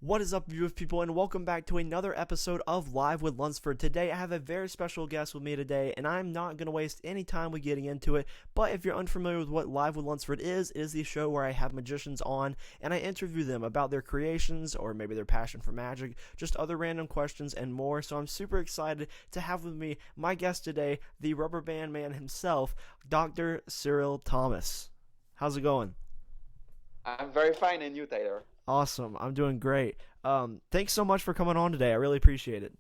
What is up, viewers, people, and welcome back to another episode of Live with Lunsford. Today, I have a very special guest with me today, and I'm not going to waste any time with getting into it. But if you're unfamiliar with what Live with Lunsford is, it is the show where I have magicians on, and I interview them about their creations, or maybe their passion for magic, just other random questions, and more. So I'm super excited to have with me my guest today, the rubber band man himself, Dr. Cyril Thomas. How's it going? I'm very fine, and you, Tyler? Awesome. I'm doing great. Thanks so much for coming on today. I really appreciate it.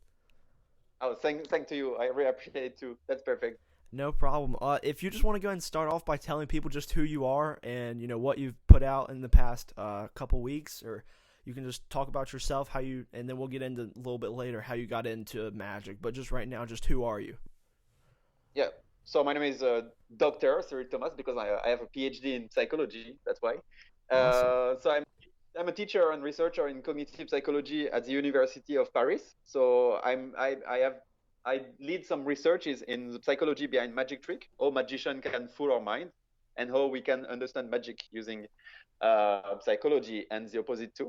Oh, thank to you. I really appreciate it too. That's perfect. No problem. If you just want to go ahead and start off by telling people just who you are and what you've put out in the past couple weeks, or you can just talk about yourself, and then we'll get into a little bit later how you got into magic. But just right now, just who are you? Yeah. So my name is Dr. Cyril Thomas because I have a PhD in psychology. That's why. Awesome. So I'm a teacher and researcher in cognitive psychology at the University of Paris. So I lead some researches in the psychology behind magic trick, how magician can fool our mind, and how we can understand magic using psychology and the opposite too.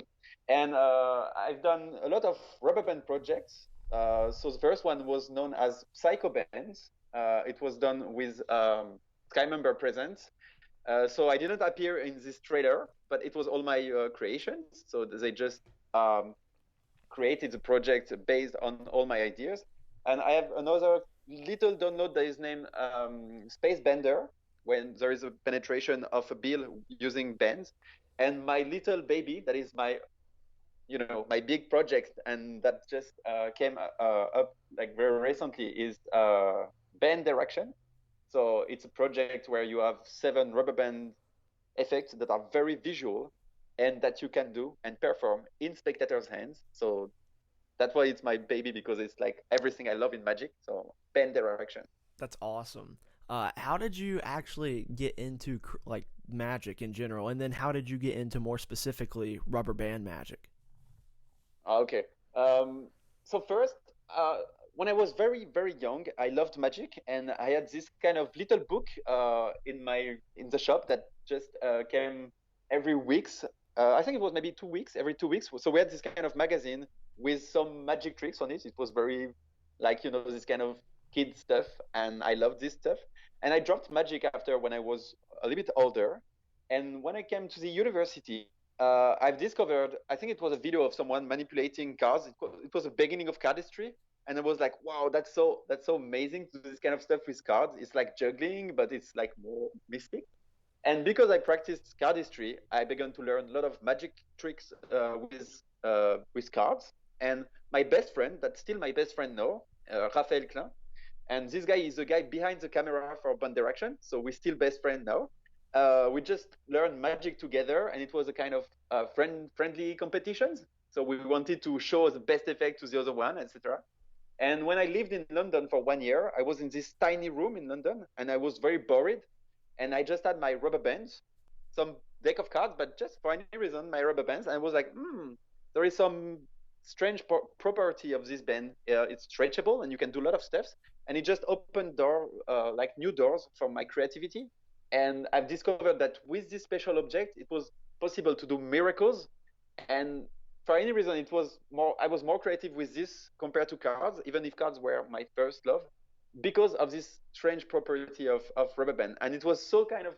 And I've done a lot of rubber band projects. So the first one was known as Psycho Bands. It was done with Sky Member Presents. So I didn't appear in this trailer, but it was all my creations. So they just created the project based on all my ideas. And I have another little download that is named Space Bender, when there is a penetration of a bill using bands. And my little baby, that is my big project, and that just came up like very recently, is band direction. So it's a project where you have 7 rubber band effects that are very visual and that you can do and perform in spectators' hands. So that's why it's my baby, because it's like everything I love in magic. So band direction. That's awesome. How did you actually get into like magic in general, and then how did you get into more specifically rubber band magic? Okay. So first, when I was very very young, I loved magic, and I had this kind of little book in the shop that just came every weeks. I think it was maybe 2 weeks, every 2 weeks. So we had this kind of magazine with some magic tricks on it. It was very like this kind of kid stuff, and I loved this stuff. And I dropped magic after, when I was a little bit older, and when I came to the university, I've discovered, I think it was a video of someone manipulating cards. It was the beginning of cardistry, and I was like, wow, that's so amazing to do this kind of stuff with cards. It's like juggling, but it's like more mystic. And because I practiced cardistry, I began to learn a lot of magic tricks with cards. And my best friend, that's still my best friend now, Raphael Klein, and this guy is the guy behind the camera for Band Direction. So we're still best friend now. We just learned magic together, and it was a kind of friendly competitions. So we wanted to show the best effect to the other one, etc. And when I lived in London for 1 year, I was in this tiny room in London, and I was very bored. And I just had my rubber bands, some deck of cards, but just for any reason, my rubber bands. And I was like, there is some strange property of this band. It's stretchable, and you can do a lot of stuff. And it just opened like new doors for my creativity. And I've discovered that with this special object, it was possible to do miracles. And for any reason, I was more creative with this compared to cards, even if cards were my first love, because of this strange property of rubber band. And it was so kind of,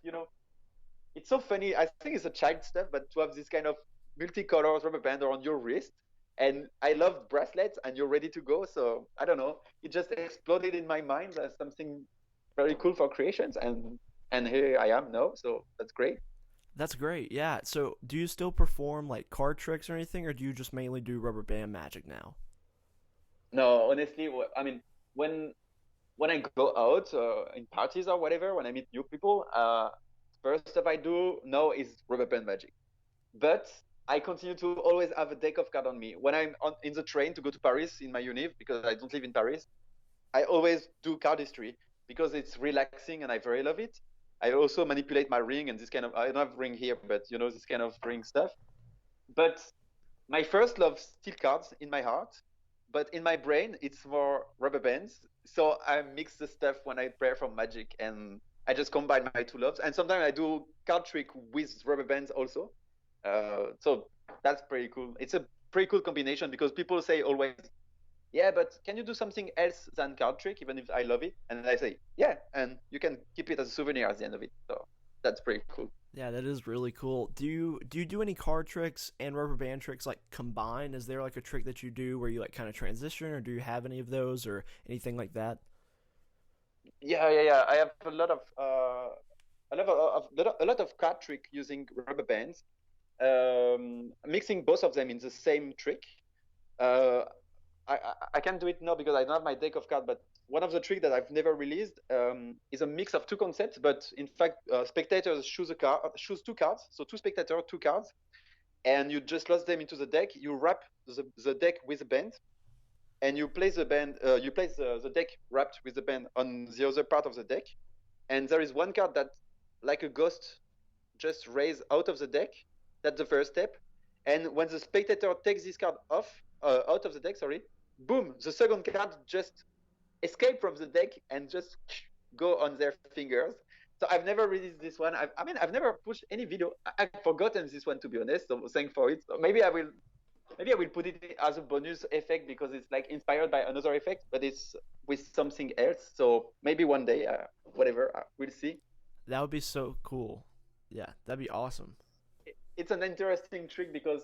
it's so funny. I think it's a child stuff, but to have this kind of multicolor rubber band on your wrist. And I love bracelets, and you're ready to go. So I don't know. It just exploded in my mind as something very cool for creations. And here I am now. So that's great. That's great. Yeah. So, do you still perform like card tricks or anything, or do you just mainly do rubber band magic now? No, honestly, I mean, when when I go out in parties or whatever, when I meet new people, first stuff I do now is rubber band magic. But I continue to always have a deck of cards on me. When I'm in the train to go to Paris in my uni, because I don't live in Paris, I always do cardistry because it's relaxing and I very love it. I also manipulate my ring and this kind of, I don't have ring here, but this kind of ring stuff. But my first love still cards in my heart, but in my brain it's more rubber bands. So I mix the stuff when I prepare for magic, and I just combine my two loves. And sometimes I do card trick with rubber bands also. So that's pretty cool. It's a pretty cool combination because people say always, yeah, but can you do something else than card trick, even if I love it? And I say, yeah, and you can keep it as a souvenir at the end of it. So that's pretty cool. Yeah, that is really cool. Do you do any card tricks and rubber band tricks like combined? Is there like a trick that you do where you like kind of transition, or do you have any of those or anything like that? Yeah. I have a lot of card trick using rubber bands, mixing both of them in the same trick. Uh, I can't do it now because I don't have my deck of cards, but one of the tricks that I've never released is a mix of two concepts. But in fact, spectators choose two cards, so two spectators, two cards, and you just load them into the deck. You wrap the deck with a band, and you place the band. You place the deck wrapped with the band on the other part of the deck, and there is one card that, like a ghost, just raise out of the deck. That's the first step. And when the spectator takes this card out of the deck, sorry, boom, the second card just escape from the deck and just go on their fingers. So I've never released this one. I've never pushed any video. I've forgotten this one, to be honest. So thanks for it. So maybe I will put it as a bonus effect because it's like inspired by another effect, but it's with something else. So maybe one day, whatever, we'll see. That would be so cool. Yeah, that'd be awesome. It's an interesting trick because,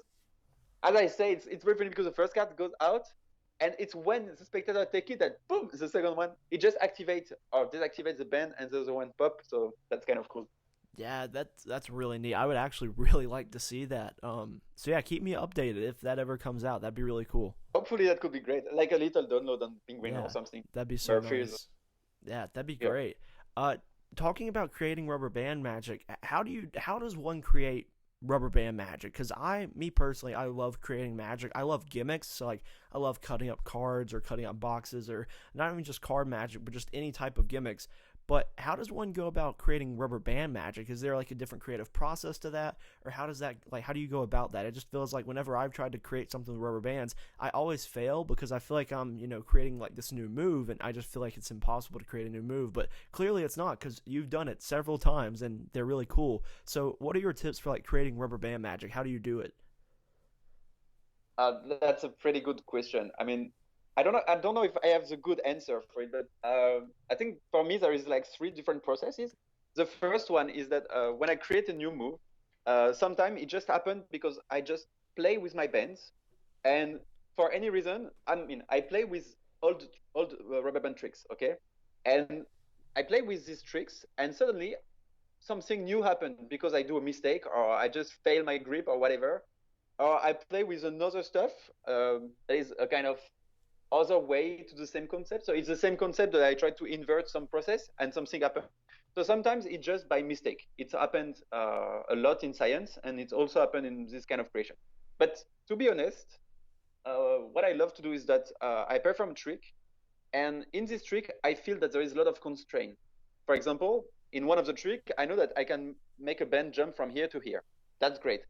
as I say, it's very funny because the first card goes out, and it's when the spectator take it that boom, the second one it just activates or deactivates the band, and the other one pop. So that's kind of cool. Yeah, that's really neat. I would actually really like to see that. So yeah, keep me updated if that ever comes out. That'd be really cool. Hopefully that could be great, like a little download on Penguin Yeah, or something. that'd be so Murphy's. nice. Yeah, that'd be Yeah. great. Uh, Talking about creating rubber band magic, how does one create rubber band magic? Because me personally, I love creating magic. I love gimmicks. So like, I love cutting up cards or cutting up boxes, or not even just card magic, but just any type of gimmicks. But how does one go about creating rubber band magic? Is there like a different creative process to that, or how do you go about that? It just feels like whenever I've tried to create something with rubber bands, I always fail because I feel like I'm creating like this new move, and I just feel like it's impossible to create a new move. But clearly it's not, because you've done it several times and they're really cool. So what are your tips for like creating rubber band magic? How do you do it? That's a pretty good question. I mean, I don't know if I have the good answer for it, but I think for me there is like three different processes. The first one is that when I create a new move, sometimes it just happened because I just play with my bands, and for any reason, I mean, I play with old rubber band tricks, okay, and I play with these tricks, and suddenly something new happened because I do a mistake or I just fail my grip or whatever, or I play with another stuff that is a kind of other way to the same concept. So it's the same concept that I try to invert some process and something happens. So sometimes it's just by mistake. It's happened a lot in science, and it's also happened in this kind of creation. But to be honest, what I love to do is that I perform a trick, and in this trick, I feel that there is a lot of constraint. For example, in one of the trick, I know that I can make a band jump from here to here. That's great.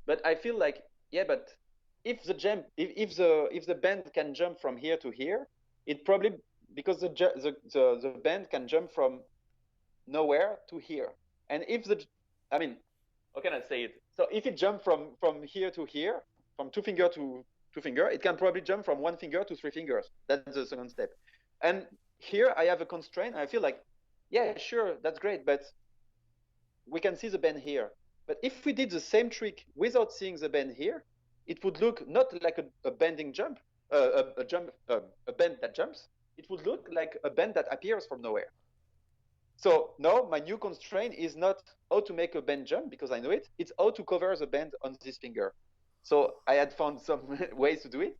But I feel like, yeah, but if the band can jump from here to here, it probably because the band can jump from nowhere to here. And if the I mean, how can I say it? So if it jump from here to here, from two finger to two finger, it can probably jump from one finger to three fingers. That's the second step. And here I have a constraint. I feel like, yeah, sure, that's great, but we can see the bend here. But if we did the same trick without seeing the bend here, it would look not like a bending jump, a bend that jumps. It would look like a bend that appears from nowhere. So now my new constraint is not how to make a bend jump because I know it. It's how to cover the bend on this finger. So I had found some ways to do it.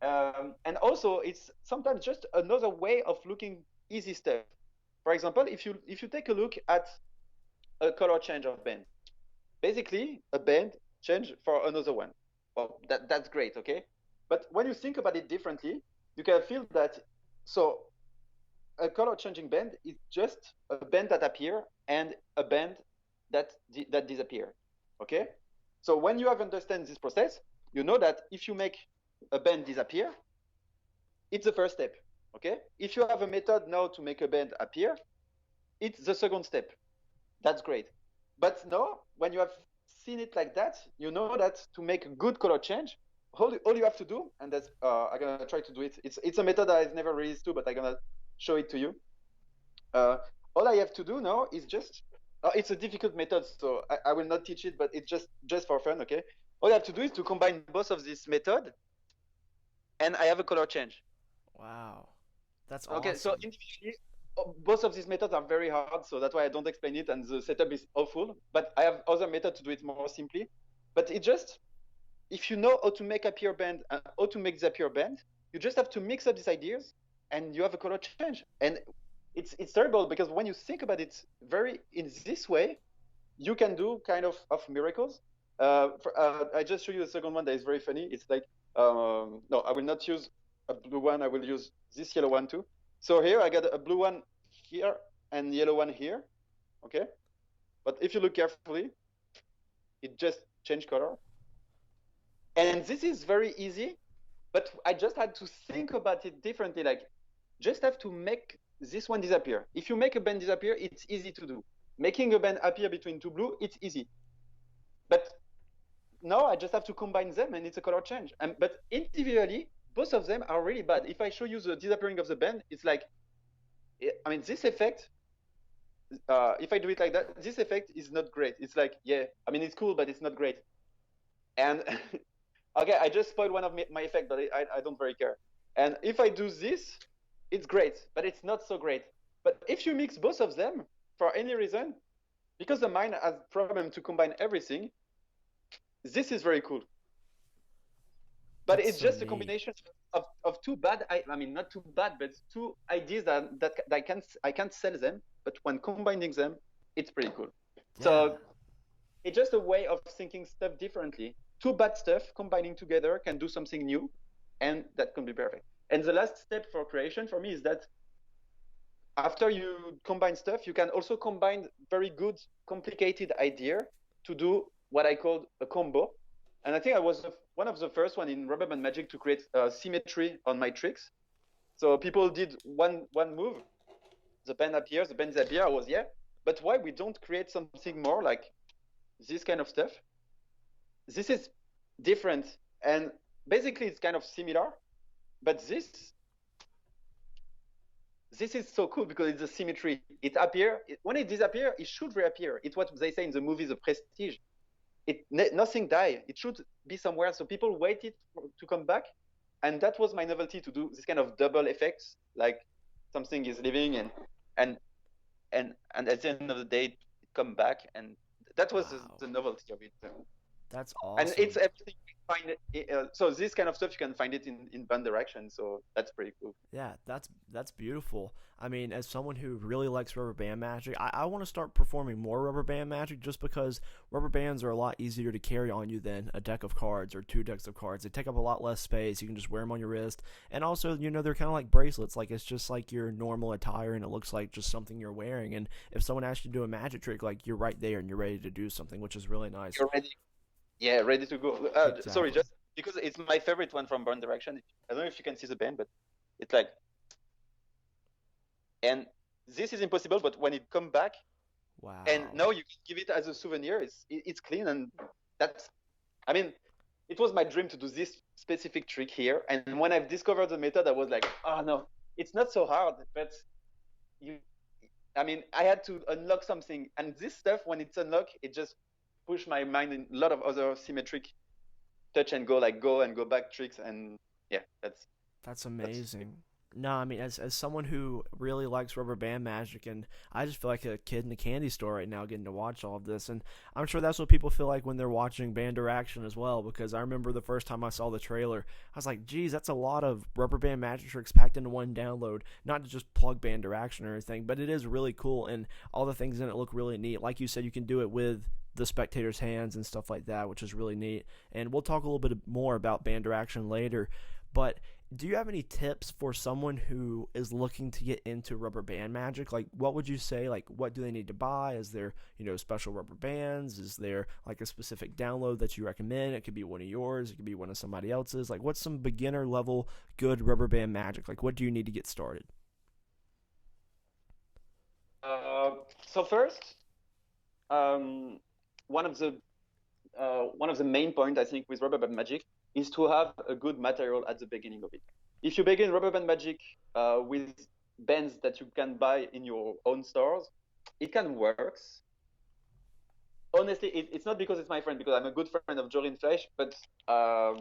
And also, it's sometimes just another way of looking easy stuff. For example, if you take a look at a color change of band, basically a band change for another one. Well, that's great, okay? But when you think about it differently, you can feel that so a color changing band is just a band that appear and a band that disappear. Okay? So when you have understand this process, you know that if you make a band disappear, it's the first step. Okay? If you have a method now to make a band appear, it's the second step. That's great. But now, when you have seen it like that, you know that to make a good color change, all you have to do, and that's I'm gonna try to do it. It's a method that I've never released to, but I'm gonna show it to you. Uh, all I have to do now is just it's a difficult method, so I will not teach it, but it's just for fun, okay? All I have to do is to combine both of this method, and I have a color change. Wow. That's Okay, so awesome. individually, both of these methods are very hard, so that's why I don't explain it, and the setup is awful. But I have other methods to do it more simply. But it just, if you know how to make appear band, how to make the appear band, you just have to mix up these ideas, and you have a color change. And it's terrible because when you think about it very in this way, you can do kind of miracles. I just show you the second one that is very funny. It's like, no, I will not use a blue one. I will use this yellow one too. So here I got a blue one here and yellow one here. Okay. But if you look carefully, it just changed color. And this is very easy, but I just had to think about it differently. Like, just have to make this one disappear. If you make a band disappear, it's easy to do. Making a band appear between two blue, it's easy. But now I just have to combine them and it's a color change. But individually, both of them are really bad. If I show you the disappearing of the band, it's like, I mean, this effect, if I do it like that, this effect is not great. It's like, yeah, I mean, it's cool, but it's not great. And okay, I just spoiled one of my effect, but I don't very care. And if I do this, it's great, but it's not so great. But if you mix both of them for any reason, because the mind has problem to combine everything, this is very cool. But That's it's so just a neat. combination of two bad, I mean, not too bad, but two ideas that I can't sell them, but when combining them, it's pretty cool. Yeah. So it's just a way of thinking stuff differently. Two bad stuff combining together can do something new, and that can be perfect. And the last step for creation for me is that after you combine stuff, you can also combine very good, complicated idea to do what I called a combo. And I think I was one of the first one in Rubber Band Magic to create symmetry on my tricks. So people did one move, the band appears, the band disappears. I was, yeah, but why we don't create something more like this kind of stuff? This is different, and basically it's kind of similar, but this is so cool because it's a symmetry. It appear when it disappear, it should reappear. It's what they say in the movie The Prestige. Nothing die. It should be somewhere, so people waited to come back, and that was my novelty to do this kind of double effects, like something is living and and at the end of the day, it come back, and that was Wow. the novelty of it. That's And it's awesome. everything you can find it. So this kind of stuff you can find it in band direction. So that's pretty cool. Yeah, that's beautiful. I mean, as someone who really likes rubber band magic, I want to start performing more rubber band magic just because rubber bands are a lot easier to carry on you than a deck of cards or two decks of cards. They take up a lot less space. You can just wear them on your wrist. And also, they're kind of like bracelets. Like, it's just like your normal attire and it looks like just something you're wearing. And if someone asks you to do a magic trick, like, you're right there and you're ready to do something, which is really nice. You're ready. Yeah, ready to go. Sorry, Exactly. just because it's my favorite one from Burn Direction. I don't know if you can see the band, but it's like, and this is impossible. But when it come back, and Wow. now you can give it as a souvenir. It's clean, and that's. I mean, it was my dream to do this specific trick here. And when I've discovered the method, I was like, oh no, it's not so hard. But you, I mean, I had to unlock something, and this stuff when it's unlocked, it just pushed my mind in a lot of other symmetric touch and go, like go and go back tricks, and yeah, That's that's amazing. No, I mean, as someone who really likes rubber band magic, and I just feel like a kid in a candy store right now getting to watch all of this, and I'm sure that's what people feel like when they're watching Band Action as well. Because I remember the first time I saw the trailer, I was like, "Geez, that's a lot of rubber band magic tricks packed into one download." Not to just plug Band Action or anything, but it is really cool, and all the things in it look really neat. Like you said, you can do it with the spectators' hands and stuff like that, which is really neat. And we'll talk a little bit more about Band Action later, but do you have any tips for someone who is looking to get into rubber band magic? Like, what would you say? Like, what do they need to buy? Is there, special rubber bands? Is there like a specific download that you recommend? It could be one of yours. It could be one of somebody else's. Like, what's some beginner level good rubber band magic? Like, what do you need to get started? uh, so first, um, one of the one of the main point I think with rubber band magic is to have a good material at the beginning of it. If you begin rubber band magic with bands that you can buy in your own stores, it can work. Honestly, it's not because it's my friend, because I'm a good friend of Jorin Fleisch, but um,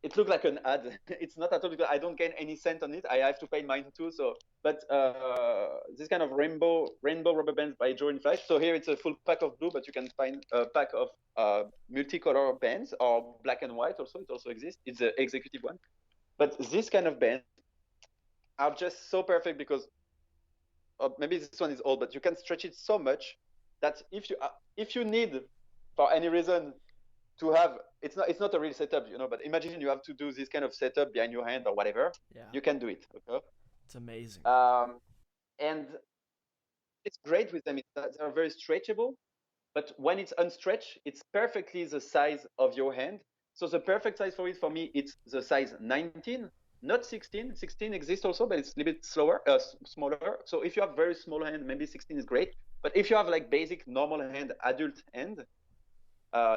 it looked like an ad. It's not at all because I don't gain any cent on it. I have to pay mine too. So, but this kind of rainbow rubber bands by Jorin Fleisch. So here it's a full pack of blue, but you can find a pack of multicolor bands or black and white also. It also exists. It's the executive one. But this kind of bands are just so perfect because maybe this one is old, but you can stretch it so much that if you need for any reason to have, it's not a real setup, but imagine you have to do this kind of setup behind your hand or whatever. Yeah, You can do it. Okay. it's amazing. And it's great with them. They're very stretchable, but when it's unstretched, it's perfectly the size of your hand. So the perfect size for it, for me, it's the size 19, not 16. 16 exists also, but it's a little bit smaller. So if you have very small hand, maybe 16 is great. But if you have like basic normal hand, adult hand,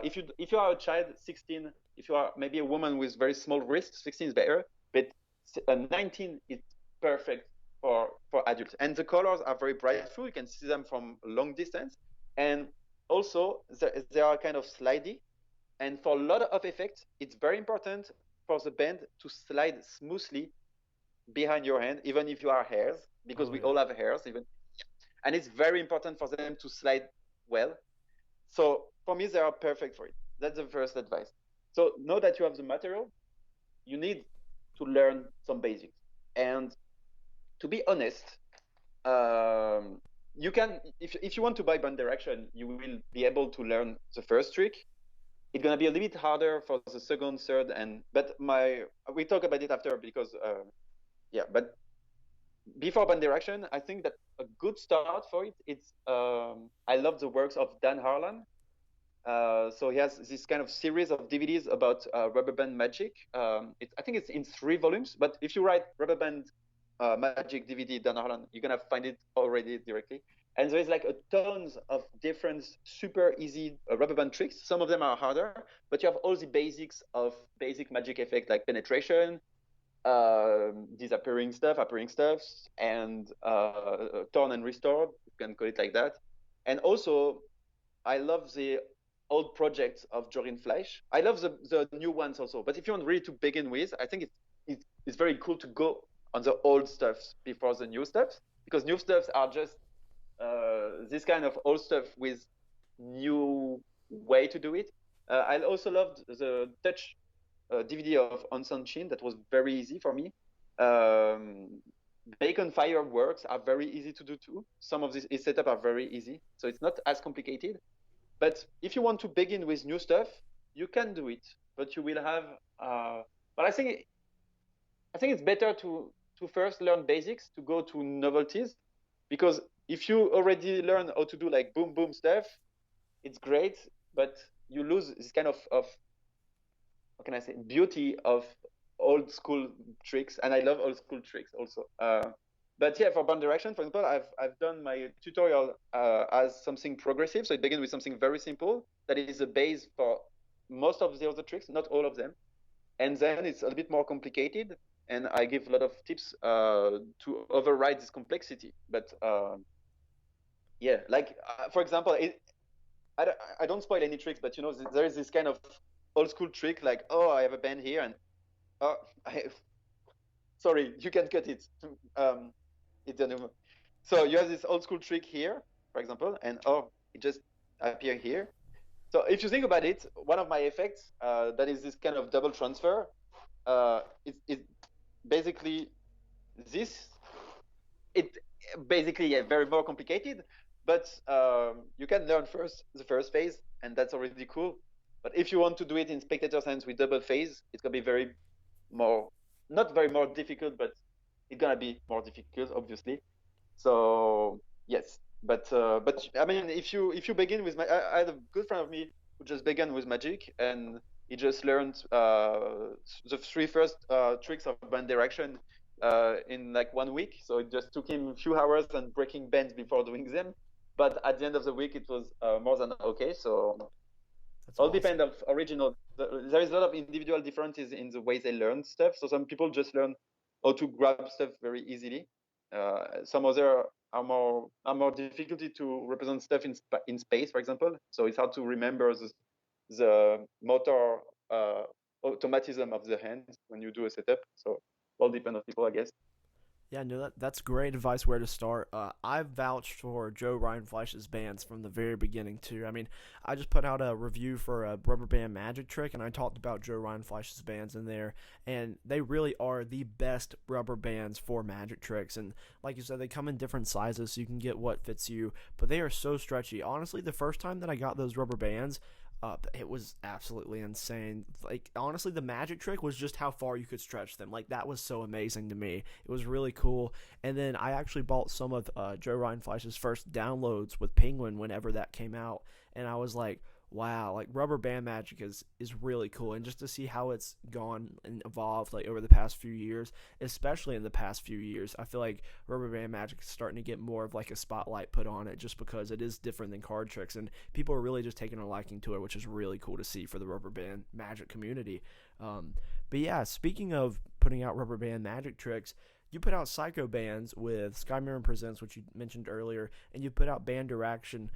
if you are a child, 16. If you are maybe a woman with very small wrists, 16 is better. But 19 is perfect for adults. And the colors are very bright. You can see them from a long distance. And also, they are kind of slidey. And for a lot of effects, it's very important for the band to slide smoothly behind your hand, even if you are hairs, because we all have hairs. And it's very important for them to slide well. So for me, they are perfect for it. That's the first advice. So now that you have the material, you need to learn some basics. And to be honest, you can, if you want to buy band direction, you will be able to learn the first trick. It's gonna be a little bit harder for the second, third, but we talk about it after because yeah. But before band direction, I think that a good start for it. It's I love the works of Dan Harlan. So he has this kind of series of DVDs about rubber band magic. I think it's in 3 volumes. But if you write rubber band magic DVD Dan Harlan, you're gonna find it already directly. And there is like a tons of different super easy rubber band tricks. Some of them are harder, but you have all the basics of basic magic effect like penetration, disappearing stuff, appearing stuff, and torn and restored. You can call it like that. And also, I love the old projects of Jorin Fleisch. I love the new ones also. But if you want really to begin with, I think it's very cool to go on the old stuff before the new stuff, because new stuffs are just this kind of old stuff with new way to do it. I also loved the Touch DVD of Onsen Chin. That was very easy for me. Bacon fireworks are very easy to do too. Some of these setup are very easy, so it's not as complicated. But if you want to begin with new stuff, you can do it, but you will have. But I think it's better to first learn basics to go to novelties, because if you already learn how to do like boom boom stuff, it's great, but you lose this kind of what can I say, beauty of old school tricks. And I love old school tricks also. But yeah, for band direction, for example, I've done my tutorial as something progressive. So it begins with something very simple that is a base for most of the other tricks, not all of them. And then it's a little bit more complicated. And I give a lot of tips to override this complexity. But yeah, like for example, I don't spoil any tricks, but there is this kind of old school trick like, oh, I have a band here, and oh, sorry, you can cut it. It's a new. So you have this old school trick here, for example, and oh, it just appear here. So if you think about it, one of my effects that is this kind of double transfer, it's basically this. It basically, yeah, very more complicated, but you can learn first the first phase, and that's already cool. But if you want to do it in spectator sense with double phase, it's gonna be very more, not very more difficult, but it's gonna be more difficult, obviously. So yes, but I mean, if you begin with I had a good friend of me who just began with magic, and he just learned the 3 first tricks of band direction in like 1 week. So it just took him a few hours and breaking bands before doing them. But at the end of the week, it was more than okay. So That's All awesome. depend of original. There is a lot of individual differences in the ways they learn stuff. So some people just learn how to grab stuff very easily. Some other are more difficulty to represent stuff in space, for example. So it's hard to remember the motor automatism of the hands when you do a setup. So all depend on people, I guess. Yeah, no, that's great advice where to start. I've vouched for Joe Ryan Fleisch's bands from the very beginning too. I mean, I just put out a review for a Rubber Band Magic Trick, and I talked about Joe Ryan Fleisch's bands in there, and they really are the best rubber bands for magic tricks. And like you said, they come in different sizes, so you can get what fits you. But they are so stretchy. Honestly, the first time that I got those rubber bands, it was absolutely insane. Like honestly, the magic trick was just how far you could stretch them. Like that was so amazing to me. It was really cool. And then I actually bought some of Joe Ryan Fleisch's first downloads with Penguin whenever that came out, and I was like, wow, like rubber band magic is really cool. And just to see how it's gone and evolved like over the past few years, especially in the past few years, I feel like rubber band magic is starting to get more of like a spotlight put on it, just because it is different than card tricks, and people are really just taking a liking to it, which is really cool to see for the rubber band magic community. um, but yeah, speaking of putting out rubber band magic tricks, you put out Psycho Bands with Sky Mirror Presents, which you mentioned earlier, and you put out Band Direction.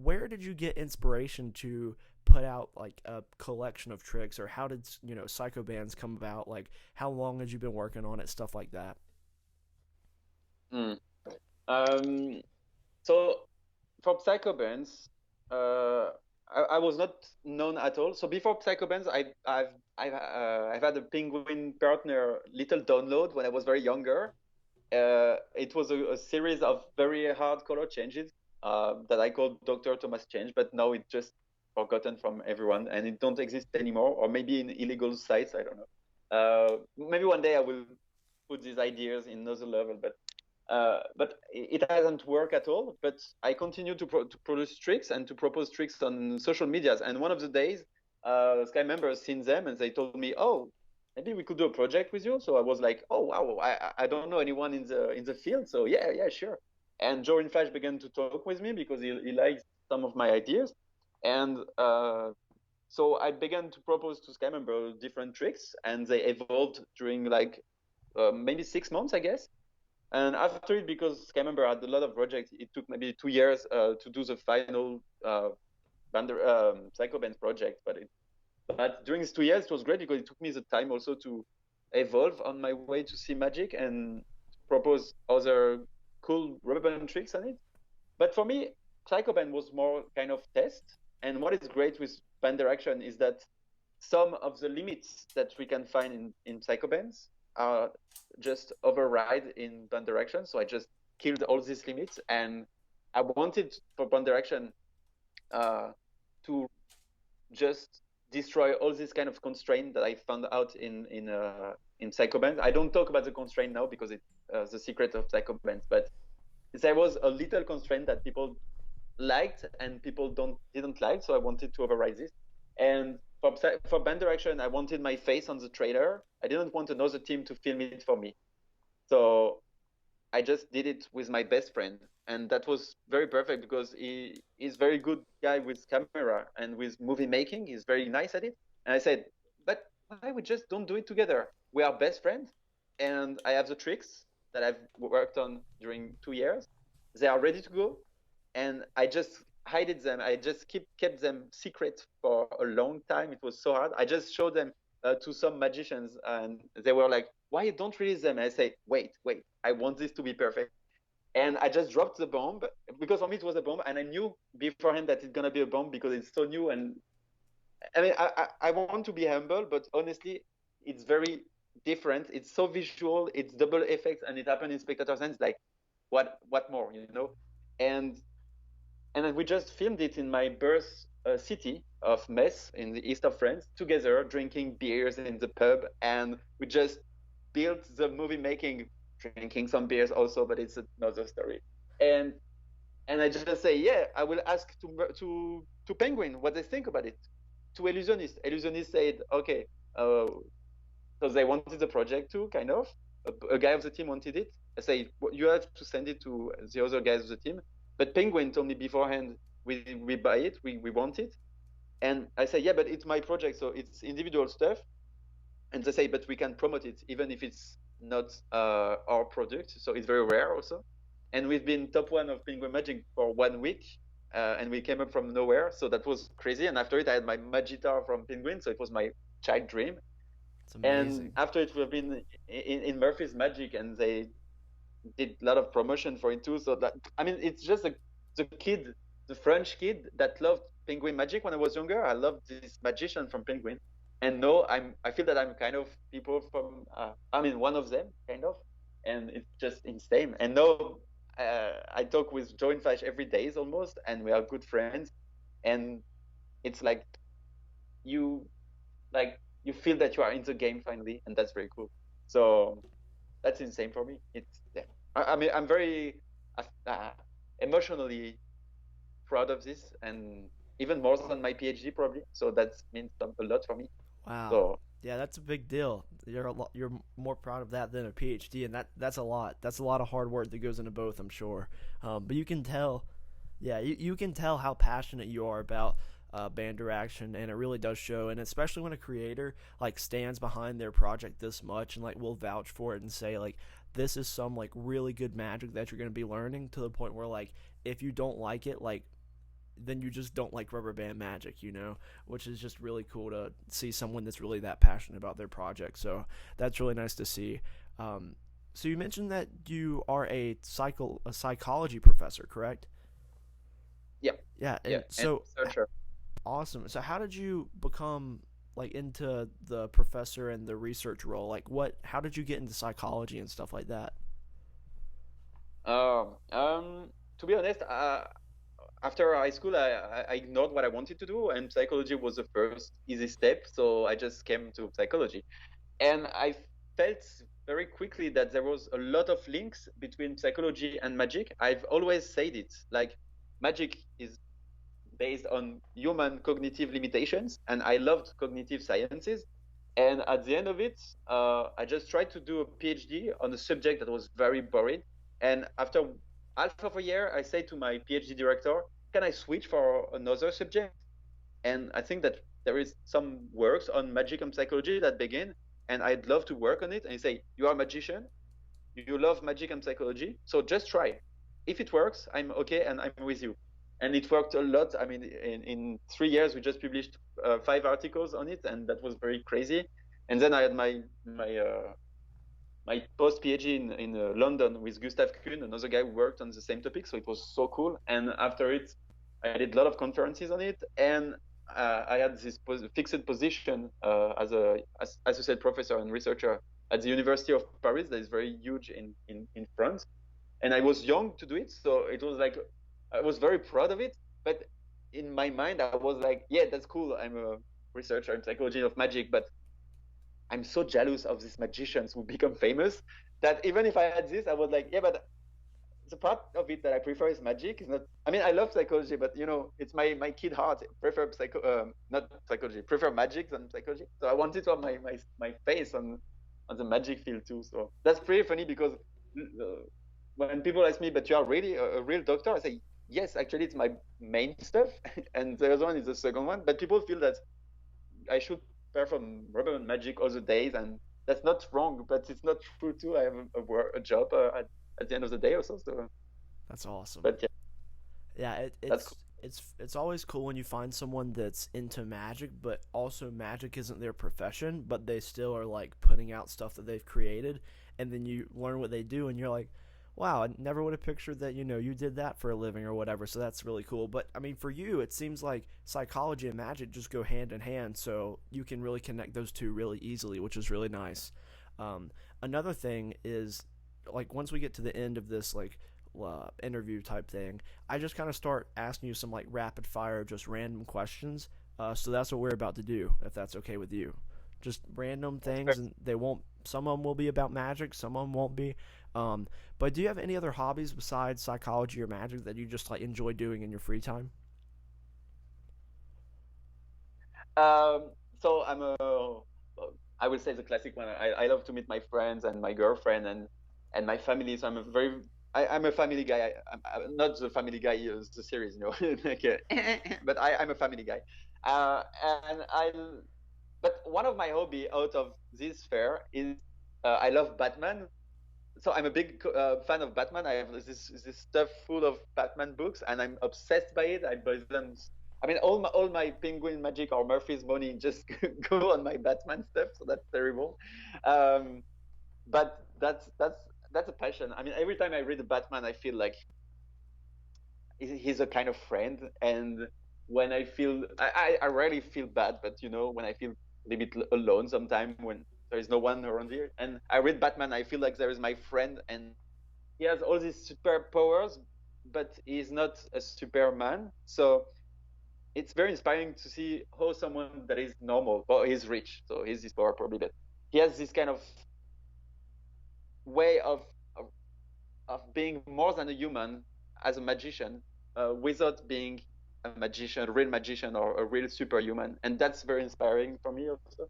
Where did you get inspiration to put out like a collection of tricks, or how did Psycho Bands come about? Like, how long had you been working on it, stuff like that? Mm. Um, so for Psychobands, I was not known at all. So before Psychobands, I've had a Penguin partner little download when I was very younger. It was a series of very hard color changes that I called Dr. Thomas Change, but now it's just forgotten from everyone and it don't exist anymore, or maybe in illegal sites, I don't know. Maybe one day I will put these ideas in another level, but it hasn't worked at all. But I continue to produce tricks and to propose tricks on social medias. And one of the days, Sky members seen them and they told me, "Oh, maybe we could do a project with you." So I was like, "Oh wow, I don't know anyone in the field, so yeah, sure." And Jorin Flash began to talk with me because he likes some of my ideas, and so I began to propose to Sky members different tricks, and they evolved during like maybe 6 months, I guess. And after it, because I remember I had a lot of projects, it took maybe 2 years to do the final Psycho Band project. But during these 2 years, it was great because it took me the time also to evolve on my way to see magic and propose other cool rubber band tricks on it. But for me, Psycho Band was more kind of test. And what is great with band direction is that some of the limits that we can find in psychobands are just override in band direction. So I just killed all these limits, and I wanted for band direction to just destroy all this kind of constraint that I found out in psychobands. I don't talk about the constraint now because it's the secret of psychobands, but there was a little constraint that people liked and people didn't like, so I wanted to override this. And for band direction, I wanted my face on the trailer. I didn't want another team to film it for me, so I just did it with my best friend, and that was very perfect because he's very good guy with camera and with movie making. He's very nice at it, and I said, but why we just don't do it together? We are best friends, and I have the tricks that I've worked on during 2 years. They are ready to go, and I just hided them. I just kept them secret for a long time. It was so hard. I just showed them to some magicians, and they were like, "Why you don't release them?" And I say, "Wait, I want this to be perfect." And I just dropped the bomb because for me it was a bomb, and I knew beforehand that it's gonna be a bomb because it's so new. And I mean, I want to be humble, but honestly, it's very different. It's so visual. It's double effects, and it happened in spectator sense. Like, what more, you know? And and then we just filmed it in my birth city of Metz in the east of France, together drinking beers in the pub, and we just built the movie making, drinking some beers also, but it's another story. And and I just say, yeah, I will ask to Penguin what they think about it. To Illusionist, Illusionist said, okay, so they wanted the project too, kind of. A guy of the team wanted it. I say, "Well, you have to send it to the other guys of the team." But Penguin told me beforehand, we buy it, we want it. And I say, yeah, but it's my project, so it's individual stuff. And they say, but we can promote it even if it's not our product. So it's very rare also. And we've been top one of Penguin Magic for 1 week, and we came up from nowhere. So that was crazy. And after it, I had my Magitar from Penguin, so it was my child dream. It's And amazing. after it, we've been in Murphy's Magic, and they did a lot of promotion for it too. So that, I mean, it's just the kid, the French kid that loved Penguin Magic when I was younger. I loved this magician from Penguin, and no, I feel that I'm kind of people from I mean one of them kind of, and it's just insane. And no, I talk with Joe and Fash every day almost, and we are good friends, and it's you like you feel that you are in the game finally, and that's very cool. So that's insane for me. It's yeah. I mean, I'm very uh, emotionally proud of this, and even more than my PhD probably. So that means a lot for me. Wow. So Yeah, that's a big deal. You're more proud of that than a PhD, and that's a lot. That's a lot of hard work that goes into both, I'm sure. But you can tell, yeah, you can tell how passionate you are about band direction, and it really does show. And especially when a creator like stands behind their project this much and like will vouch for it and say like this is some like really good magic that you're going to be learning to the point where like if you don't like it, like then you just don't like rubber band magic, which is just really cool to see someone that's really that passionate about their project. So that's really nice to see. Um, so you mentioned that you are a psychology professor, correct? yeah, Yeah, yeah, and and so researcher. awesome. So how did you become like into the professor and the research role? Like what? How did you get into psychology and stuff like that? To be honest, after high school, I ignored what I wanted to do, and psychology was the first easy step. So I just came to psychology. And I felt very quickly that there was a lot of links between psychology and magic. I've always said it, like magic is based on human cognitive limitations, and I loved cognitive sciences. And at the end of it, I just tried to do a PhD on a subject that was very boring. And after half of a year, I say to my PhD director, "Can I switch for another subject?" And I think that there is some works on magic and psychology that begin, and I'd love to work on it. And he say, "You are a magician, you love magic and psychology, so just try. If it works, I'm okay, and I'm with you." And it worked a lot. I mean, in 3 years, we just published 5 articles on it, and that was very crazy. And then I had my post PhD in London with Gustav Kuhn, another guy who worked on the same topic. So it was so cool. And after it, I did a lot of conferences on it, and I had this fixed position as associate professor and researcher at the University of Paris, that is very huge in France. And I was young to do it, so it was like I was very proud of it. But in my mind, I was like, yeah, that's cool. I'm a researcher in psychology of magic, but I'm so jealous of these magicians who become famous that even if I had this, I was like, yeah, but the part of it that I prefer is magic. Is not. I mean, I love psychology, but it's my kid heart. Prefer not psychology. Prefer magic than psychology. So I wanted to have my face on the magic field too. So that's pretty funny because when people ask me, "But you are really a real doctor?" I say, "Yes, actually, it's my main stuff, and the other one is the second one." But people feel that I should perform rubber magic all the days, and that's not wrong, but it's not true too. I have a job at the end of the day also. So, That's awesome. but yeah, Yeah, that's cool. it's always cool when you find someone that's into magic, but also magic isn't their profession, but they still are like putting out stuff that they've created, and then you learn what they do, and you're like, wow, I never would have pictured that you did that for a living or whatever. So that's really cool. But I mean, for you, it seems like psychology and magic just go hand in hand, so you can really connect those two really easily, which is really nice. Another thing is like once we get to the end of this like interview type thing, I just kind of start asking you some like rapid fire, just random questions. So that's what we're about to do, if that's okay with you. Just random That's things, perfect. and they won't. Some of them will be about magic, some of them won't be. But do you have any other hobbies besides psychology or magic that you just like enjoy doing in your free time? Um, so I will say the classic one. I love to meet my friends and my girlfriend and my family. So I'm a family guy. I'm not the family guy the series, like, but I'm a family guy. uh, and I. But one of my hobby out of this fair is I love Batman. So I'm a big fan of Batman. I have this stuff full of Batman books, and I'm obsessed by it. I buy them. I mean, all my Penguin Magic or Murphy's money just go on my Batman stuff. So that's terrible. Um, but that's a passion. I mean, every time I read a Batman, I feel like he's a kind of friend. And when I feel, I rarely feel bad, but when I feel a little bit alone sometime when there is no one around here, and I read Batman, I feel like there is my friend, and he has all these superpowers, but he's not a Superman. So it's very inspiring to see how someone that is normal, well, he's rich, so he's this power probably, but he has this kind of way of, of being more than a human as a magician, without being a magician, a real magician or a real superhuman, and that's very inspiring for me also.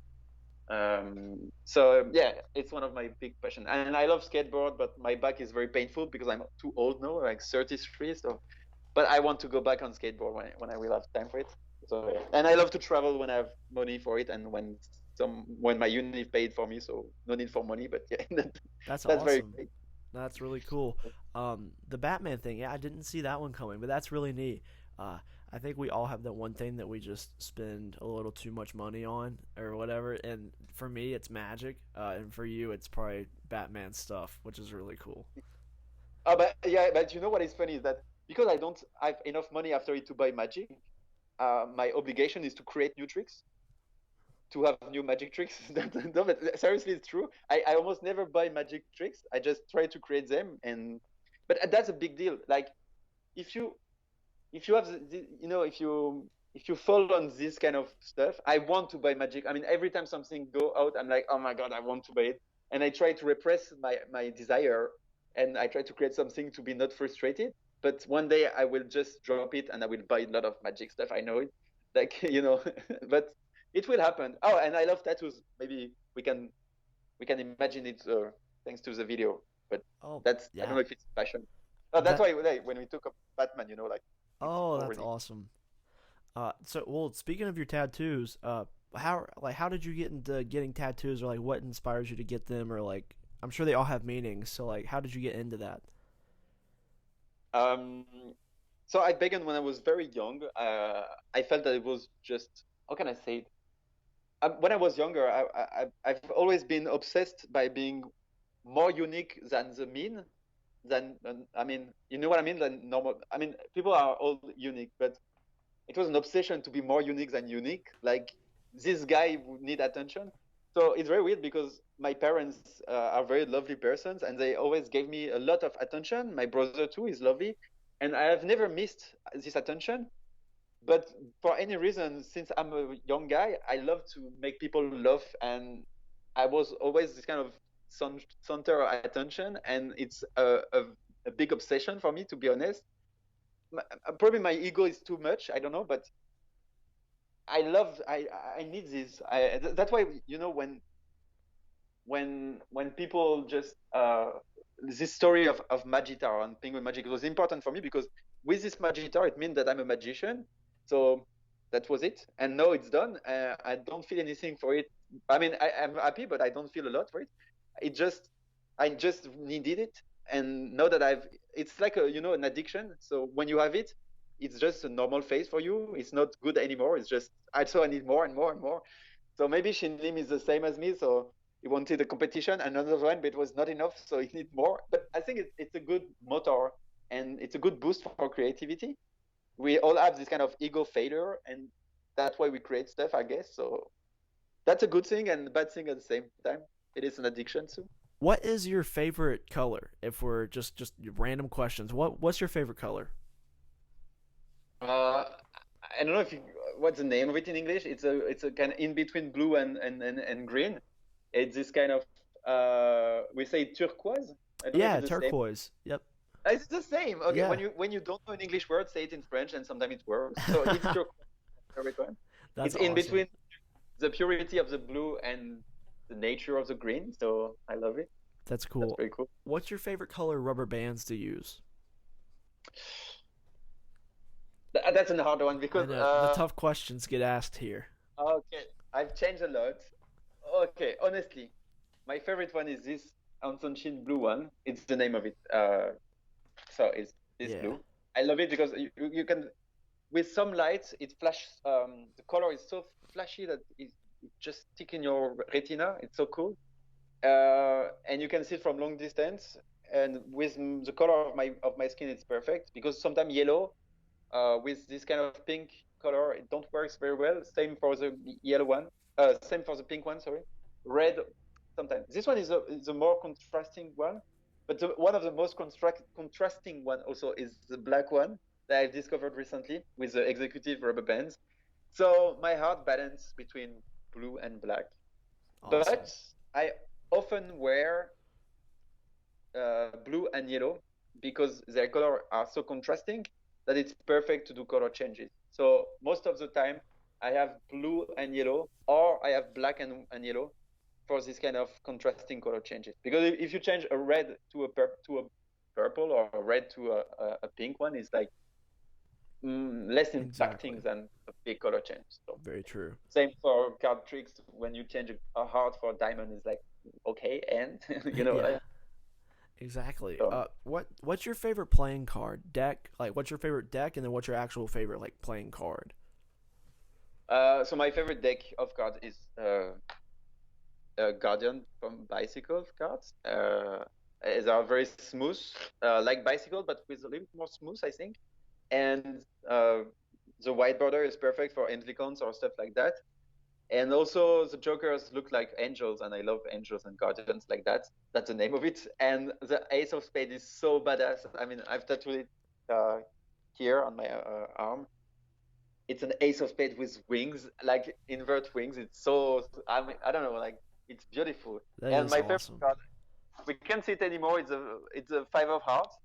So yeah, it's one of my big passions, and I love skateboard, but my back is very painful because I'm too old now, like 33. So, but I want to go back on skateboard when I will have time for it. So, yeah. And I love to travel when I have money for it, and when my uni paid for me. So no need for money, but yeah, That's that's very awesome. great. That's really cool. The Batman thing, yeah, I didn't see that one coming, but that's really neat. Uh, I think we all have that one thing that we just spend a little too much money on or whatever. And for me, it's magic, and for you, it's probably Batman stuff, which is really cool. Oh, but yeah, but you know what is funny is that because I don't have enough money after it to buy magic, my obligation is to create new tricks, to have new magic tricks. No, but seriously, it's true. I almost never buy magic tricks. I just try to create them, and but that's a big deal. Like if you have if you fall on this kind of stuff, I want to buy magic. I mean, every time something go out, I'm like, oh my god, I want to buy it, and I try to repress my desire, and I try to create something to be not frustrated. But one day I will just drop it, and I will buy a lot of magic stuff. I know it, like but it will happen. Oh, and I love tattoos. Maybe we can imagine it thanks to the video. But Oh, that's I don't yeah. know if it's passion. Oh, that's That why like, when we took up Batman, like it's Oh, that's already. awesome. Well, speaking of your tattoos, how did you get into getting tattoos, or like what inspires you to get them, or like I'm sure they all have meanings. So like, how did you get into that? Um, so I began when I was very young. I felt that it was just how can I say it? When I was younger, I've always been obsessed by being more unique than the mean. Than I mean, you know what I mean? Than normal. I mean, people are all unique, but it was an obsession to be more unique than unique. Like this guy would need attention. So it's very weird because my parents are very lovely persons, and they always gave me a lot of attention. My brother too is lovely, and I have never missed this attention. But for any reason, since I'm a young guy, I love to make people laugh, and I was always this kind of center of attention, and it's a big obsession for me, to be honest. Probably my ego is too much. I don't know, but I need this. That's why when people just this story of Magitar and Penguin Magic was important for me because with this Magitar it means that I'm a magician. So that was it, and now it's done. I don't feel anything for it. I mean, I'm happy, but I don't feel a lot for it. It just I just needed it, and now that it's like an addiction. So when you have it, it's just a normal phase for you. It's not good anymore. It's just I need more and more and more. So maybe Shinlim is the same as me. So he wanted a competition, another one, but it was not enough. So he need more. But I think it's a good motor, and it's a good boost for creativity. We all have this kind of ego failure, and that's why we create stuff, I guess. So that's a good thing and a bad thing at the same time. It is an addiction too. What is your favorite color? If we're just random questions, what's your favorite color? Uh, I don't know what's the name of it in English. It's a kind of in between blue and green. It's this kind of we say turquoise. I don't know if Yeah, it's the same. turquoise. Yep. It's the same. Okay, Yeah, when you don't know an English word, say it in French, and sometimes it works. So it's turquoise. Every time. that's It's in awesome. between the purity of the blue and the nature of the green. So I love it. That's That's cool. very cool. What's your favorite color rubber bands to use? That's a hard one I because know the tough questions get asked here. okay, I've changed a lot. Okay, honestly, my favorite one is this Anson blue one. It's the name of it. So it's this Yeah. blue. I love it because you can with some lights it flashes. The color is so flashy that it just stick in your retina. It's so cool. And you can see it from long distance. And with the color of my skin, it's perfect because sometimes yellow with this kind of pink color, it don't works very well. Same for the yellow one. Same for the pink one. Sorry, red. Sometimes this one is a more contrasting one, but one of the most contrasting one also is the black one that I've discovered recently with the executive rubber bands. So my heart balance between blue and black, Awesome. but I often wear blue and yellow because their color are so contrasting that it's perfect to do color changes. So most of the time I have blue and yellow or I have black and yellow for this kind of contrasting color changes. Because if you change a red to a purple or a red to a pink one, it's like less Exactly. impacting than a big color change. So Very true. same for card tricks. When you change a heart for a diamond, is like okay, and Yeah. Exactly. so What's your favorite playing card deck? Like, what's your favorite deck, and then what's your actual favorite like playing card? So my favorite deck of cards is Guardian from Bicycle cards. They are very smooth, like Bicycle, but with a little bit more smooth, I think. And the white border is perfect for Anglicans or stuff like that. And also the Jokers look like angels, and I love angels and guardians like that. That's the name of it. And the Ace of Spades is so badass. I mean, I've tattooed it here on my arm. It's an Ace of Spades with wings, like invert wings. It's so I mean I don't know, like it's beautiful. That And is my favorite awesome. card, we can't see it anymore. It's a Five of Hearts.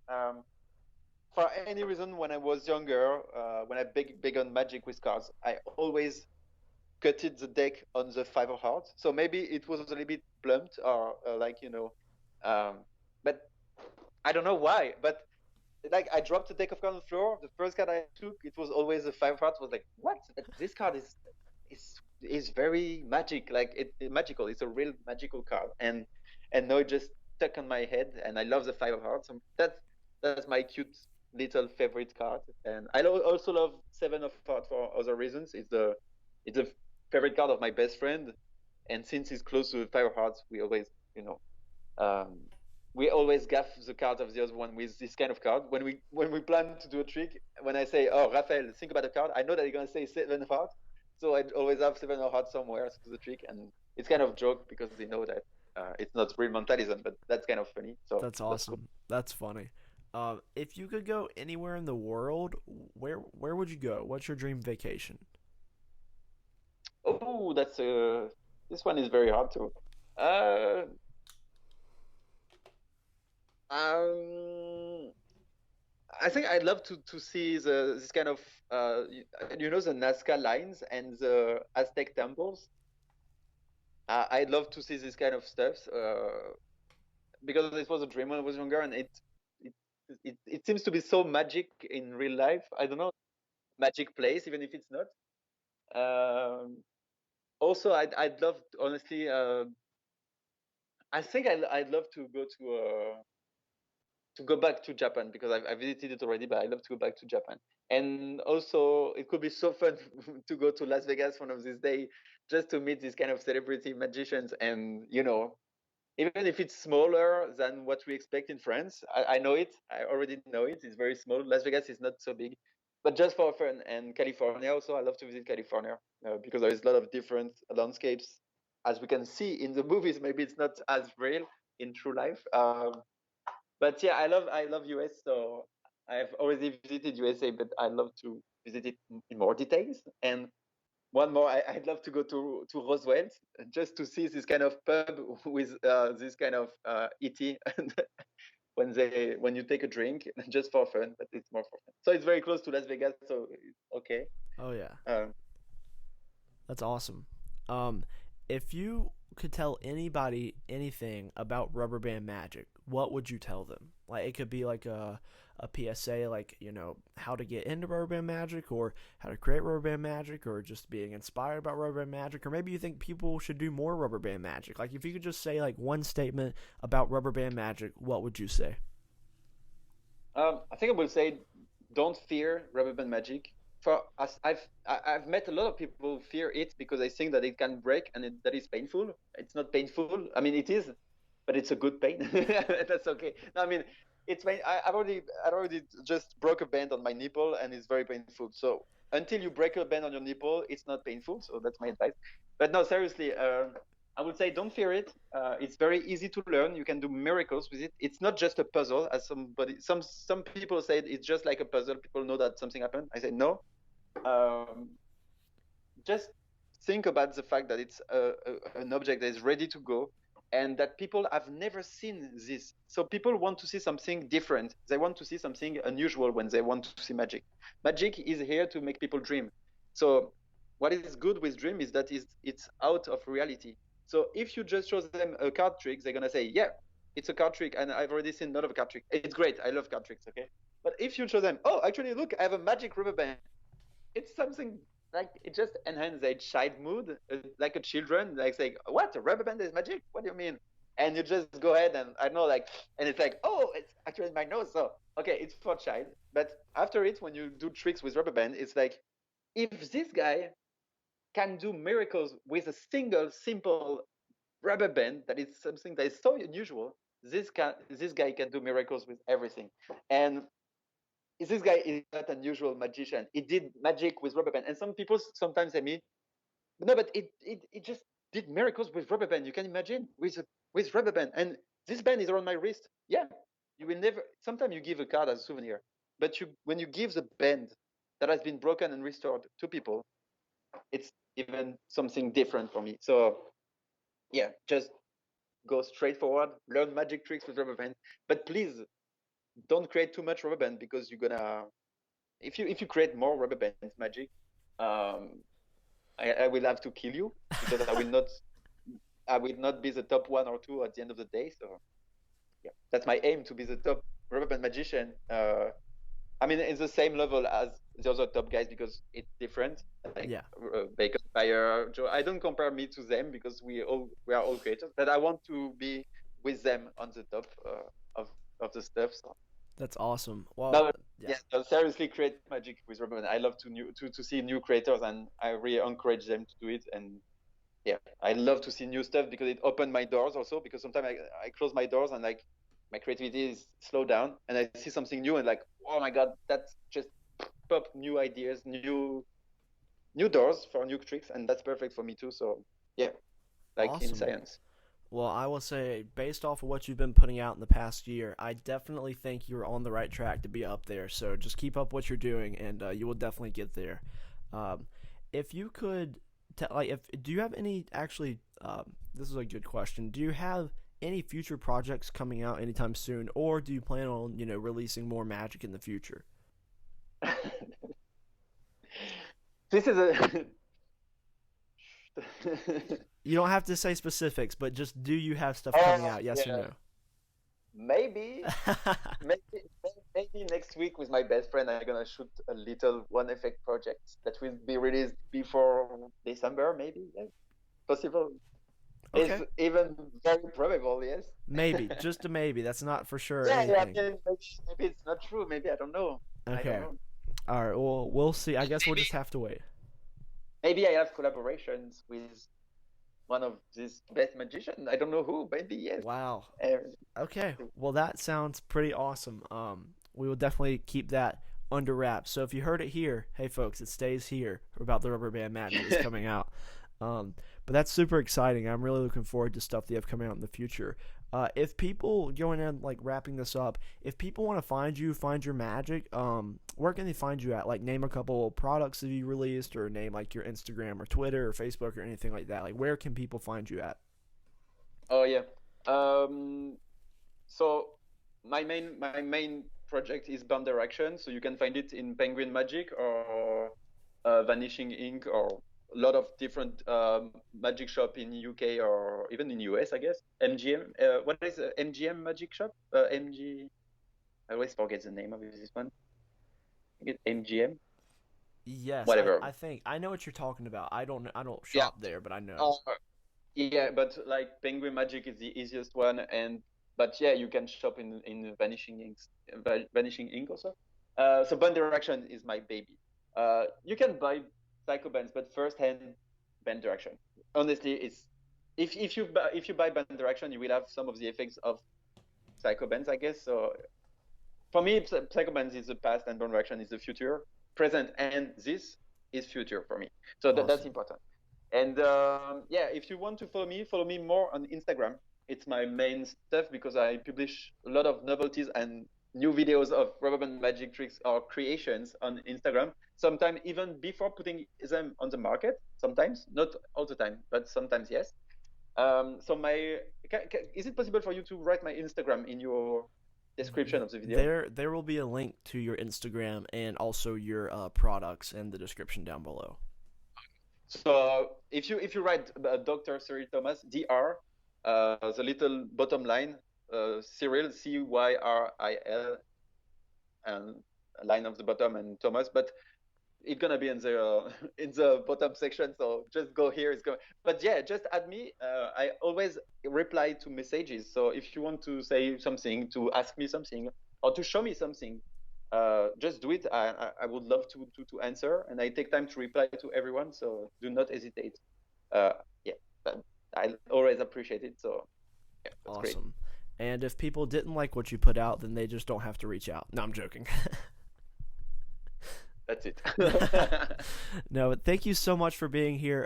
For any reason, when I was younger, when I big on Magic with cards, I always cutted the deck on the Five of Hearts. So maybe it was a little bit blunt or um, but I don't know why. But like I dropped the deck of cards on the floor. The first card I took, it was always the Five of Hearts. Was like, what? But this card is very magic. Like magical. It's a real magical card. And now it just stuck on my head. And I love the Five of Hearts. So that's my cute little favorite card. And I also love Seven of Hearts for other reasons. It's a favorite card of my best friend. And since he's close to the Five of Hearts, you know, um, we always gaff the card of the other one with this kind of card. When we plan to do a trick, when I say, "Oh, Raphael, think about a card," I know that you're gonna say Seven of Hearts, so I always have Seven of Hearts somewhere to do the trick, and it's kind of joke because they know that it's not real mentalism, but that's kind of funny. So That's that's cool. awesome. That's funny. If you could go anywhere in the world, where would you go? What's your dream vacation? Oh, this one is very hard too. Uh, um, I think I'd love to see this kind of the Nazca lines and the Aztec temples. I'd love to see this kind of stuff because it was a dream when I was younger, and it it seems to be so magic in real life. I don't know, magic place, even if it's not. Um, Also, I'd love honestly. I think I'd love to go back to Japan because I visited it already, but I love to go back to Japan. And also, it could be so fun to go to Las Vegas one of these days just to meet these kind of celebrity magicians. And even if it's smaller than what we expect in France, I know it. I already know it. It's very small. Las Vegas is not so big, but just for fun. And California also, I love to visit California because there is a lot of different landscapes, as we can see in the movies. Maybe it's not as real in true life. But yeah, I love US. So I've already visited USA, but I'd love to visit it in more details. And one more, I'd love to go to Roswell just to see this kind of pub with this kind of ET when you take a drink just for fun, but it's more for fun. So it's very close to Las Vegas, so it's okay. Oh yeah, Um, that's awesome. Um, if you could tell anybody anything about rubber band magic, what would you tell them? Like it could be like a PSA, like how to get into rubber band magic, or how to create rubber band magic, or just being inspired about rubber band magic, or maybe you think people should do more rubber band magic. Like if you could just say like one statement about rubber band magic, what would you say? I think I will say, don't fear rubber band magic. For us, I've met a lot of people who fear it because they think that it can break and that is painful. It's not painful. I mean, it is, but it's a good pain. That's okay. No, I mean, it's pain. I already just broke a band on my nipple and it's very painful. So until you break a band on your nipple, it's not painful. So that's my advice. But no, seriously, I would say don't fear it. It's very easy to learn. You can do miracles with it. It's not just a puzzle, as some people say it's just like a puzzle. People know that something happened. I say no. Um, just think about the fact that it's an object that is ready to go, and that people have never seen this. So people want to see something different. They want to see something unusual when they want to see magic. Magic is here to make people dream. So what is good with dream is that it's out of reality. So if you just show them a card trick, they're gonna say, yeah, it's a card trick, and I've already seen a lot of card tricks. It's great. I love card tricks. Okay. But if you show them, oh, actually, look, I have a magic rubber band. It's something like it just enhances their child mood, like a children, like saying, "What? A rubber band is magic? What do you mean?" And you just go ahead and I don't know, like, and it's like, "Oh, it's actually in my nose." So okay, it's for child. But after it, when you do tricks with rubber band, it's like, if this guy can do miracles with a single simple rubber band, that is something that is so unusual. This guy can do miracles with everything. And this guy is not an unusual magician. He did magic with rubber band. And some people sometimes say me, no, but it just did miracles with rubber band. You can imagine with rubber band. And this band is around my wrist. Yeah, you will never. Sometimes you give a card as a souvenir, but when you give the band that has been broken and restored to people, it's even something different for me. So yeah, just go straight forward, learn magic tricks with rubber band, but please don't create too much rubber band because you're gonna if you create more rubber bands magic, um, I will have to kill you because I will not be the top one or two at the end of the day. So yeah, that's my aim, to be the top rubber band magician. I mean, it's the same level as the other top guys because it's different. Like Yeah. Baker, Fire, Joe. I don't compare me to them because we are all creators, but I want to be with them on the top of the stuff. So That's awesome. Well, no, yeah. yeah, no, seriously, create magic with rubber band. I love to see new creators, and I really encourage them to do it. And yeah, I love to see new stuff because it opened my doors also. Because sometimes I close my doors and like my creativity is slowed down, and I see something new and like, oh my god, that's just pop new ideas, new doors for new tricks, and that's perfect for me too. So yeah, like in Awesome. science. Well, I will say, based off of what you've been putting out in the past year, I definitely think you're on the right track to be up there. So just keep up what you're doing, and you will definitely get there. Um, if you could, like, if do you have any actually? This is a good question. Do you have any future projects coming out anytime soon, or do you plan on releasing more magic in the future? This is a You don't have to say specifics, but just do you have stuff coming oh out? Yes or yeah, no? maybe. Maybe next week with my best friend, I'm gonna shoot a little one effect project that will be released before December. Maybe, yes, possible. It's Okay. even very probable. Yes. Maybe, just a maybe. That's not for sure Yeah, yeah. anything. Maybe it's not true. Maybe I don't know. I don't Okay. know. All right. Well, we'll see. I guess we'll Maybe just have to wait. maybe I have collaborations with one of these best magicians. I don't know who. Maybe yes. Wow. Uh, Okay. Well, that sounds pretty awesome. We will definitely keep that under wraps. So if you heard it here, hey folks, it stays here about the Rubber Band Magic is coming out. Um, but that's super exciting. I'm really looking forward to stuff that have coming out in the future. If people going in like wrapping this up, if people want to find you, find your magic, where can they find you at? Like name a couple products that you released, or name like your Instagram or Twitter or Facebook or anything like that. Like where can people find you at? oh yeah. Um, So my main project is Burn Direction. So you can find it in Penguin Magic or Vanishing Ink or a lot of different magic shop in UK or even in US, I guess. MGM. What is MGM Magic Shop? MG. I always forget the name of this one. I think it's MGM, Yes, whatever. I think I know what you're talking about. I don't Yeah. shop there, but I know. Uh, yeah, but like Penguin Magic is the easiest one, and but yeah, you can shop in Vanishing Inks, Vanishing Ink also. So Band Direction is my baby. You can buy Psycho Bands, but first hand Band Direction. Honestly, it's if you buy Band Direction, you will have some of the effects of Psycho Bands, I guess. So for me, Psycho Bands is the past and Band Direction is the future, present, and this is future for me. So that's Awesome. important. And yeah, if you want to follow me more on Instagram. It's my main stuff because I publish a lot of novelties and new videos of rubber band magic tricks or creations on Instagram. Sometimes even before putting them on the market. Sometimes, not all the time, but sometimes yes. So is it possible for you to write my Instagram in your description of the video? There will be a link to your Instagram and also your products in the description down below. So if you write Dr. Cyril Thomas, Dr. The little bottom line, Cyril, Cyril, and line of the bottom and Thomas, but it's gonna be in the in the bottom section. So just go here. It's going. But yeah, just add me. I always reply to messages. So if you want to say something, to ask me something, or to show me something, just do it. I would love to answer, and I take time to reply to everyone. So do not hesitate. Uh, yeah, but I always appreciate it. So yeah, that's great. Awesome. And if people didn't like what you put out, then they just don't have to reach out. No, I'm joking. That's it. No, but thank you so much for being here.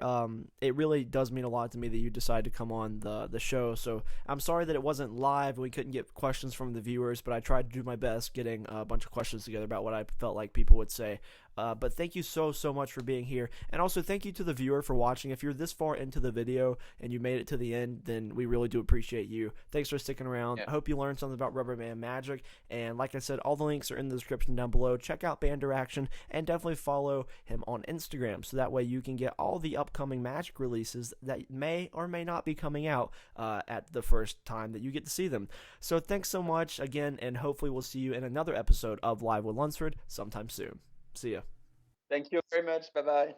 It really does mean a lot to me that you decided to come on the show. So I'm sorry that it wasn't live. We couldn't get questions from the viewers, but I tried to do my best getting a bunch of questions together about what I felt like people would say. But thank you so much for being here, and also thank you to the viewer for watching. If you're this far into the video and you made it to the end, then we really do appreciate you. Thanks for sticking around. Yeah. I hope you learned something about Rubber Band Magic, and like I said, all the links are in the description down below. Check out Band Interaction and definitely follow him on Instagram, so that way you can get all the upcoming Magic releases that may or may not be coming out at the first time that you get to see them. So thanks so much again, and hopefully we'll see you in another episode of Live with Lunsford sometime soon. See ya. Thank you very much. Bye bye.